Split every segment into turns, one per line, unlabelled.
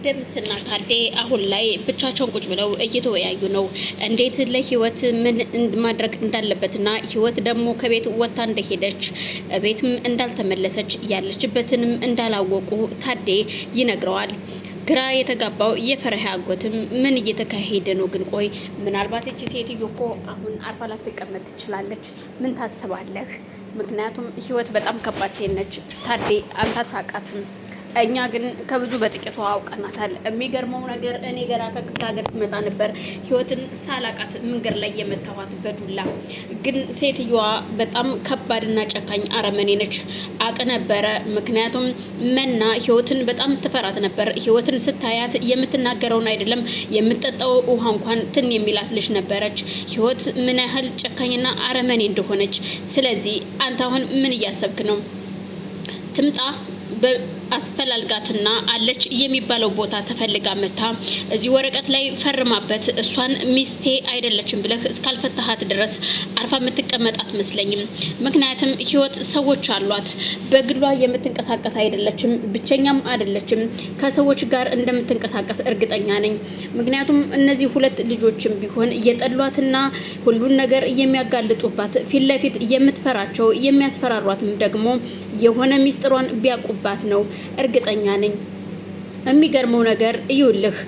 ደምስና ታዴ አሁን ላይ ብቻቸውን ቁጭ ብለው እየተወያዩ ነው። እንዴት ለህይወት ምን ማድረግ እንዳለበትና ህይወት ደግሞ ከቤት ወጥታ እንደሄደች ቤትም እንዳልተመለሰች ያለችበትንም እንዳላወቁ ታዴ ይነግረዋል። ግራ የተጋባው የፈርሃ አጎትም ምን እየተካሄደ ነው ግን? ቆይ ምናልባት እቺ ሴትዮ እኮ አሁን አርፋ ላትቀመጥ ትችላለች። ምን ታስባለህ? ምክንያቱም ህይወት በጣም ከባድ ሴት ነች። ታዴ አንተ አታውቃትም። እኛ ግን ከብዙ በጥቂቱ አውቀናታል። የሚገርመው ነገር እኔ ገና ከክፍለ ሀገር ስመጣ ነበር ህይወትን ሳላቃት መንገድ ላይ የመታኋት በዱላ። ግን ሴትዮዋ በጣም ከባድና ጨካኝ አረመኔ ነች። አቅ ነበረ። ምክንያቱም መና ህይወትን በጣም ትፈራት ነበር። ህይወትን ስታያት የምትናገረውን አይደለም የምትጠጣው ውሃ እንኳን ትን የሚላት ልጅ ነበረች። ህይወት ምን ያህል ጨካኝና አረመኔ እንደሆነች። ስለዚህ አንተ አሁን ምን እያሰብክ ነው? ትምጣ አስፈላልጋትና አለች የሚባለው ቦታ ተፈልጋ መታ እዚህ ወረቀት ላይ ፈርማበት እሷን ሚስቴ አይደለችም ብለህ እስካልፈታሃት ድረስ አርፋ የምትቀመጥ አትመስለኝም። ምክንያቱም ህይወት ሰዎች አሏት። በግሏ የምትንቀሳቀስ አይደለችም፣ ብቸኛም አይደለችም። ከሰዎች ጋር እንደምትንቀሳቀስ እርግጠኛ ነኝ። ምክንያቱም እነዚህ ሁለት ልጆችም ቢሆን እየጠሏትና ሁሉን ነገር የሚያጋልጡባት ፊት ለፊት የምትፈራቸው የሚያስፈራሯትም ደግሞ የሆነ ሚስጥሯን ቢያውቁባት ነው እርግጠኛ ነኝ። የሚገርመው ነገር ይውልህ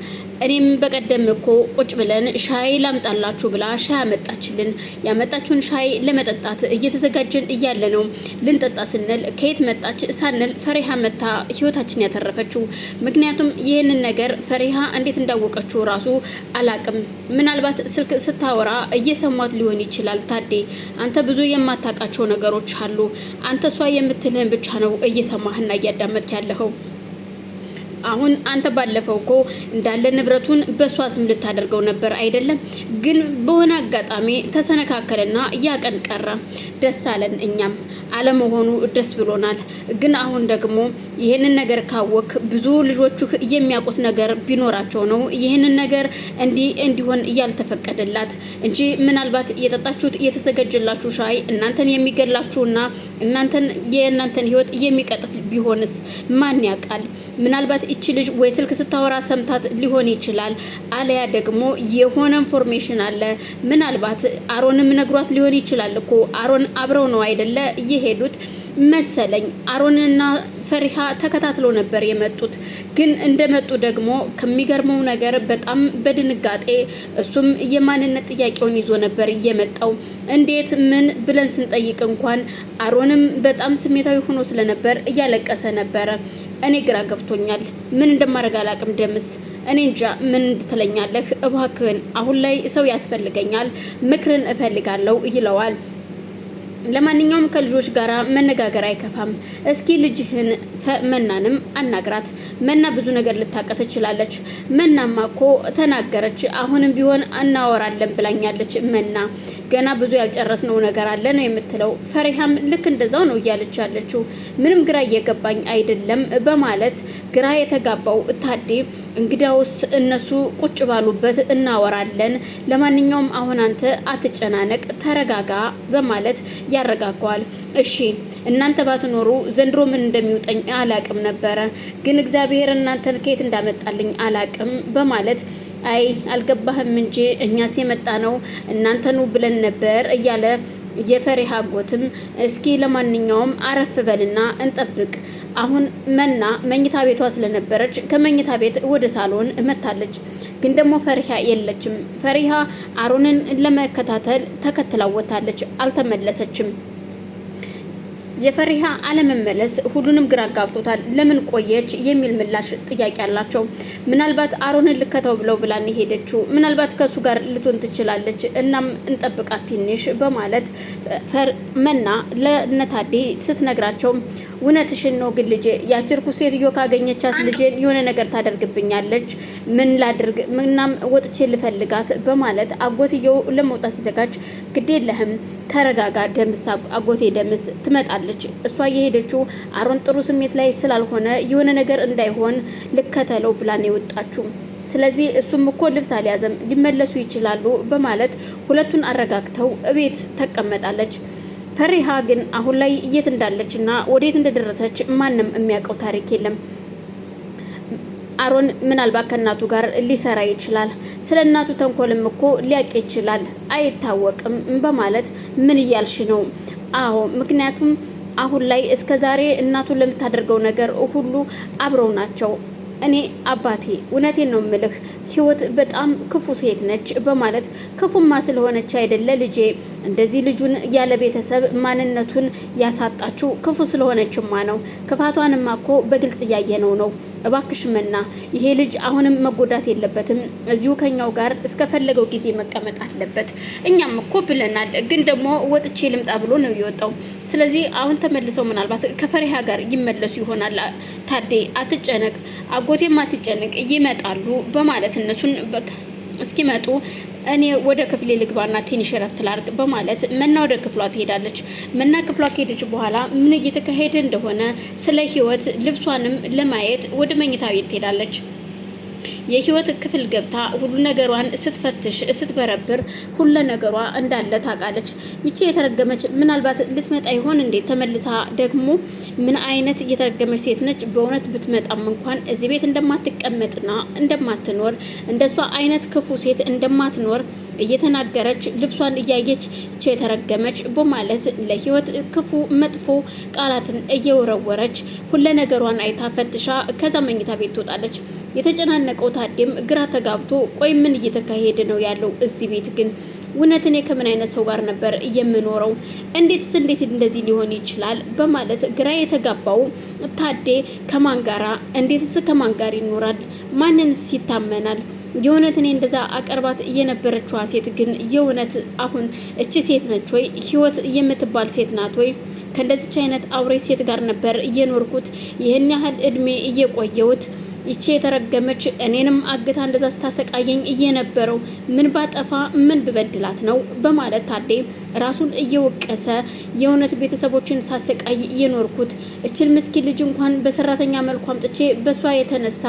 እኔም በቀደም እኮ ቁጭ ብለን ሻይ ላምጣላችሁ ብላ ሻይ አመጣችልን። ያመጣችውን ሻይ ለመጠጣት እየተዘጋጀን እያለ ነው ልንጠጣ ስንል ከየት መጣች ሳንል ፈሪሃ መታ ህይወታችን ያተረፈችው። ምክንያቱም ይህንን ነገር ፈሪሃ እንዴት እንዳወቀችው ራሱ አላቅም። ምናልባት ስልክ ስታወራ እየሰሟት ሊሆን ይችላል። ታዴ አንተ ብዙ የማታውቃቸው ነገሮች አሉ። አንተ እሷ የምትልህን ብቻ ነው እየሰማህና እያዳመጥክ ያለኸው። አሁን አንተ ባለፈው እኮ እንዳለ ንብረቱን በሷ ስም ልታደርገው ነበር አይደለም? ግን በሆነ አጋጣሚ ተሰነካከለና ያቀን ቀረ። ደስ አለን። እኛም አለመሆኑ ደስ ብሎናል። ግን አሁን ደግሞ ይህንን ነገር ካወክ ብዙ ልጆቹ የሚያውቁት ነገር ቢኖራቸው ነው ይህንን ነገር እንዲሆን እያልተፈቀደላት እንጂ ምናልባት የጠጣችሁት የተዘጋጀላችሁ ሻይ እናንተን የሚገላችሁና የእናንተን ህይወት የሚቀጥፍ ቢሆንስ ማን ያውቃል? ምናልባት እቺ ልጅ ወይ ስልክ ስታወራ ሰምታት ሊሆን ይችላል። አለያ ደግሞ የሆነ ኢንፎርሜሽን አለ። ምናልባት አሮንም ነግሯት ሊሆን ይችላል እኮ። አሮን አብረው ነው አይደለ የሄዱት መሰለኝ። አሮንና ፈሪሃ ተከታትለው ነበር የመጡት። ግን እንደመጡ ደግሞ ከሚገርመው ነገር በጣም በድንጋጤ እሱም የማንነት ጥያቄውን ይዞ ነበር የመጣው። እንዴት ምን ብለን ስንጠይቅ እንኳን አሮንም በጣም ስሜታዊ ሆኖ ስለነበር እያለቀሰ ነበረ። እኔ ግራ ገብቶኛል። ምን እንደማደርግ አላቅም። ደምስ እኔ እንጃ ምን ትለኛለህ? እባክህን አሁን ላይ ሰው ያስፈልገኛል፣ ምክርን እፈልጋለሁ ይለዋል። ለማንኛውም ከልጆች ጋራ መነጋገር አይከፋም። እስኪ ልጅህን መናንም አናግራት። መና ብዙ ነገር ልታውቅ ትችላለች። መናማ እኮ ተናገረች። አሁንም ቢሆን እናወራለን ብላኛለች። መና ገና ብዙ ያልጨረስነው ነገር አለ ነው የምትለው። ፈሪሃም ልክ እንደዛው ነው እያለች ያለችው። ምንም ግራ እየገባኝ አይደለም በማለት ግራ የተጋባው ታዴ እንግዲያውስ እነሱ ቁጭ ባሉበት እናወራለን። ለማንኛውም አሁን አንተ አትጨናነቅ፣ ተረጋጋ በማለት ያረጋጋዋል። እሺ እናንተ ባትኖሩ ዘንድሮ ምን እንደሚውጠኝ አላቅም ነበረ፣ ግን እግዚአብሔር እናንተን ከየት እንዳመጣልኝ አላቅም በማለት አይ አልገባህም እንጂ እኛስ የመጣ ነው እናንተኑ ብለን ነበር እያለ የፈሪሃ አጎትም እስኪ ለማንኛውም አረፍ በልና እንጠብቅ። አሁን መና መኝታ ቤቷ ስለነበረች ከመኝታ ቤት ወደ ሳሎን መታለች። ግን ደግሞ ፈሪሃ የለችም። ፈሪሃ አሮንን ለመከታተል ተከትላ ወጣለች፣ አልተመለሰችም። የፈሪሃ አለመመለስ ሁሉንም ግራ ጋብቶታል። ለምን ቆየች የሚል ምላሽ ጥያቄ አላቸው። ምናልባት አሮንን ልከተው ብለው ብላን ሄደችው። ምናልባት ከሱ ጋር ልትሆን ትችላለች። እናም እንጠብቃት ትንሽ በማለት መና ለነታዴ ስትነግራቸው እውነትሽን ነው ግን ልጄ ያችርኩ ሴትዮ ካገኘቻት ልጄን የሆነ ነገር ታደርግብኛለች። ምን ላድርግ? ምናም ወጥቼ ልፈልጋት በማለት አጎትየው ለመውጣት ሲዘጋጅ ግዴለህም ተረጋጋ ደምስ፣ አጎቴ ደምስ ትመጣለች። እሷ የሄደችው አሮን ጥሩ ስሜት ላይ ስላልሆነ የሆነ ነገር እንዳይሆን ልከተለው ብላን የወጣችው። ስለዚህ እሱም እኮ ልብስ አልያዘም ሊመለሱ ይችላሉ በማለት ሁለቱን አረጋግተው እቤት ተቀመጣለች። ፈሪሃ ግን አሁን ላይ የት እንዳለችና ወዴት እንደደረሰች ማንም የሚያውቀው ታሪክ የለም። አሮን ምናልባት ከእናቱ ጋር ሊሰራ ይችላል፣ ስለ እናቱ ተንኮልም እኮ ሊያውቅ ይችላል፣ አይታወቅም በማለት ምን እያልሽ ነው? አዎ ምክንያቱም አሁን ላይ እስከ ዛሬ እናቱን ለምታደርገው ነገር ሁሉ አብረው ናቸው። እኔ አባቴ እውነቴን ነው ምልህ ህይወት በጣም ክፉ ሴት ነች በማለት ክፉማ ስለሆነች አይደለ ልጄ እንደዚህ ልጁን ያለ ቤተሰብ ማንነቱን ያሳጣችው ክፉ ስለሆነችማ ነው። ክፋቷንማ እኮ በግልጽ እያየነው ነው። እባክሽ መና ይሄ ልጅ አሁንም መጎዳት የለበትም። እዚሁ ከኛው ጋር እስከፈለገው ጊዜ መቀመጥ አለበት። እኛም እኮ ብለናል፣ ግን ደግሞ ወጥቼ ልምጣ ብሎ ነው የወጣው። ስለዚህ አሁን ተመልሰው ምናልባት ከፈሪሃ ጋር ይመለሱ ይሆናል። ታዴ አትጨነቅ፣ አጎቴም አትጨነቅ፣ ይመጣሉ በማለት እነሱን እስኪመጡ እኔ ወደ ክፍሌ ልግባና ትንሽ እረፍት ላድርግ በማለት መና ወደ ክፍሏ ትሄዳለች። መና ክፍሏ ከሄደች በኋላ ምን እየተካሄደ እንደሆነ ስለ ህይወት ልብሷንም ለማየት ወደ መኝታ ቤት ትሄዳለች። የህይወት ክፍል ገብታ ሁሉ ነገሯን ስትፈትሽ ስትበረብር ሁሉ ነገሯ እንዳለ ታውቃለች። ይቺ የተረገመች ምናልባት ልትመጣ ይሆን እንዴ? ተመልሳ ደግሞ ምን አይነት የተረገመች ሴት ነች? በእውነት ብትመጣም እንኳን እዚህ ቤት እንደማትቀመጥና እንደማትኖር እንደሷ አይነት ክፉ ሴት እንደማትኖር እየተናገረች ልብሷን እያየች ይቺ የተረገመች በማለት ለህይወት ክፉ መጥፎ ቃላትን እየወረወረች ሁሉ ነገሯን አይታ ፈትሻ ከዛ መኝታ ቤት ትወጣለች። የተጨናነቀው ታዴም ግራ ተጋብቶ ቆይ ምን እየተካሄደ ነው ያለው እዚህ ቤት ግን እውነት እኔ ከምን አይነት ሰው ጋር ነበር የምኖረው? እንዴት እንደዚህ ሊሆን ይችላል? በማለት ግራ የተጋባው ታዴ ከማን ጋራ እንዴትስ ከማን ጋር ይኖራል? ማንንስ ይታመናል? የእውነት እኔ እንደዛ አቀርባት የነበረችዋ ሴት ግን የእውነት አሁን እቺ ሴት ነች ወይ? ህይወት የምትባል ሴት ናት ወይ? ከእንደዚች አይነት አውሬ ሴት ጋር ነበር እየኖርኩት ይህን ያህል እድሜ እየቆየሁት። ይቺ የተረገመች እኔንም አግታ እንደዛ ስታሰቃየኝ እየነበረው ምን ባጠፋ ምን ብበድላት ነው? በማለት ታዴ ራሱን እየወቀሰ የእውነት ቤተሰቦችን ሳሰቃይ እየኖርኩት እችል ምስኪን ልጅ እንኳን በሰራተኛ መልኩ አምጥቼ በሷ የተነሳ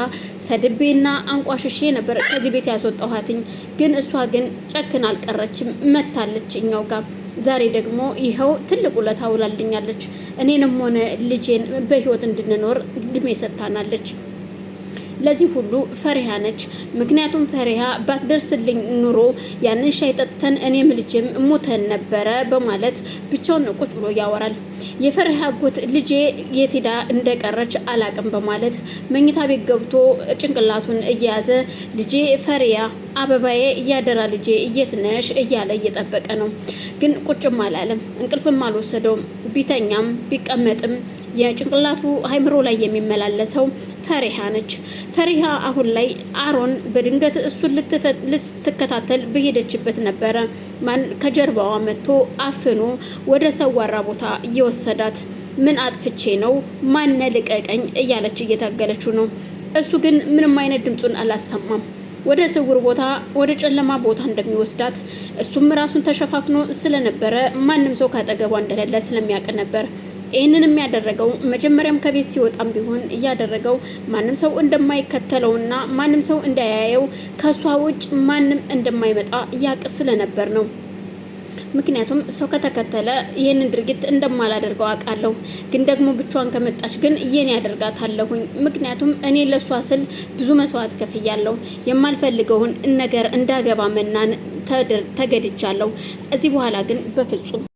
ሰድቤና አንቋሽሼ ነበር ከዚህ ቤት ያስወጣኋትኝ። ግን እሷ ግን ጨክን አልቀረችም፣ መታለች እኛው ጋር። ዛሬ ደግሞ ይኸው ትልቅ ውለታ ውላልኛለች። እኔንም ሆነ ልጄን በህይወት እንድንኖር እድሜ ሰጥታናለች። ለዚህ ሁሉ ፈሪሃ ነች። ምክንያቱም ፈሪሃ ባትደርስልኝ ኑሮ ያንን ሻይ ጠጥተን እኔም ልጅም ሞተን ነበረ በማለት ብቻውን ቁጭ ብሎ ያወራል። የፈሪሃ አጎት ልጄ የት ሄዳ እንደቀረች አላቅም በማለት መኝታ ቤት ገብቶ ጭንቅላቱን እየያዘ ልጄ ፈሪያ አበባዬ እያደራ ልጄ የት ነሽ እያለ እየጠበቀ ነው። ግን ቁጭም አላለም፣ እንቅልፍም አልወሰደውም። ቢተኛም ቢቀመጥም የጭንቅላቱ አይምሮ ላይ የሚመላለሰው ፈሪሃ ነች። ፈሪሃ አሁን ላይ አሮን በድንገት እሱን ልትከታተል በሄደችበት ነበረ ማን ከጀርባዋ መጥቶ አፍኖ ወደ ሰዋራ ቦታ እየወሰዳት። ምን አጥፍቼ ነው? ማነ ልቀቀኝ እያለች እየታገለችው ነው። እሱ ግን ምንም አይነት ድምፁን አላሰማም። ወደ ስውር ቦታ ወደ ጨለማ ቦታ እንደሚወስዳት እሱም ራሱን ተሸፋፍኖ ስለነበረ ማንም ሰው ካጠገቧ እንደሌለ ስለሚያውቅ ነበር ይህንን የሚያደረገው። መጀመሪያም ከቤት ሲወጣም ቢሆን እያደረገው ማንም ሰው እንደማይከተለውና ማንም ሰው እንዳያየው ከሷ ውጭ ማንም እንደማይመጣ ያውቅ ስለነበር ነው። ምክንያቱም ሰው ከተከተለ ይህንን ድርጊት እንደማላደርገው አውቃለሁ። ግን ደግሞ ብቻዋን ከመጣች ግን የኔ ያደርጋታለሁኝ። ምክንያቱም እኔ ለሷ ስል ብዙ መስዋዕት ከፍያለሁ። የማልፈልገውን ነገር እንዳገባ መናን ተገድጃለሁ። እዚህ በኋላ ግን በፍጹም